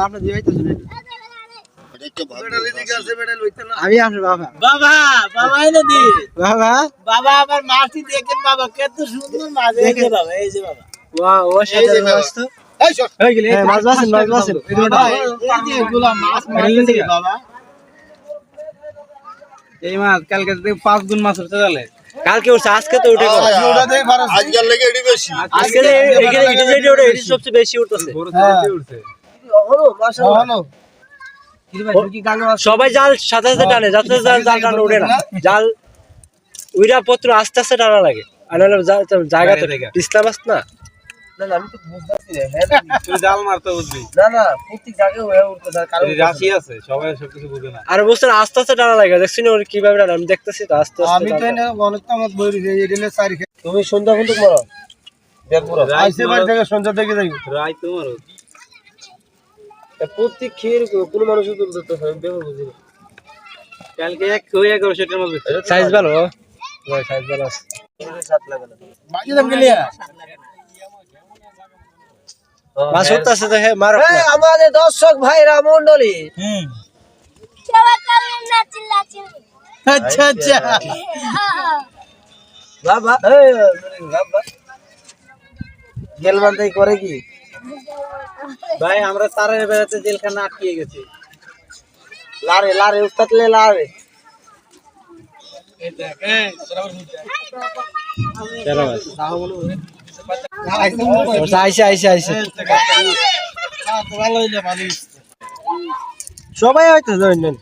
আপনি দিয়ে হইতেছেন আমি আপনার বাবা বাবা বাবা এনে দি বাবা বাবা আমার মাছটি দেখেন বাবা কত সুন্দর মাছ এই যে বাবা এই যে বাবা ওয়াও ও সাথে মাছ তো এই গেলে মাছ বাসেন এই যে এগুলা মাছ মারতে বাবা এই মাছ কালকে 5 গুণ মাছ উঠতে গেলে কালকে উঠছে আজকে তো উঠে গেল আজকাল লেগে এটি বেশি আজকে এখানে এটা যেটা ওটা এটি সবচেয়ে বেশি উঠতেছে হলো মাশাআল্লাহ হলো কি ভাই কি গাঙ্গে মাছ সবাই জাল সাথে সাথে টানে যাতে জাল টানে ওঠে না জাল উইরা পত্র আস্তে আস্তে টানা লাগে আর হলো জায়গা তো পিছলা মাছ না না আমি তো বুঝতাছি রে হ্যাঁ তুই জাল মারতে বুঝবি না প্রত্যেক জায়গায় হয়ে উঠতে তার কারণ রাশি আছে সবাই সবকিছু বুঝে না আর বুঝছেন আস্তে আস্তে টানা লাগে দেখছিস ওর কিভাবে টানা আমি দেখতেছি তো আস্তে আস্তে আমি তো এনে অনেক তামাত বইরি এই দিনে সারি তুমি সন্ধ্যা পর্যন্ত মারো দেখ পুরো আইসে বাড়ি থেকে সন্ধ্যা থেকে যাই রাই তোমারও প্রত্যেক খের কোন মানুষ তুলতে তো আমি বের বুঝি না কালকে এক হয়ে গেল সেটার মধ্যে সাইজ ভালো ভাই সাইজ ভালো আছে সাত লাগে না বাকি দাম গেলিয়া মাছ উঠতেছে তো হে মারো এই আমাদের দর্শক ভাইরা মণ্ডলী সবাই কালে না চিল্লাচিল্লি আচ্ছা আচ্ছা বাবা এই বাবা গেলবান্তাই করে কি ভাই আমরা তারের বেড়াতে জেলখানা আটকে গেছি লারে উস্তাদলে লারে চলো আইসে সবাই হয়তো জানেন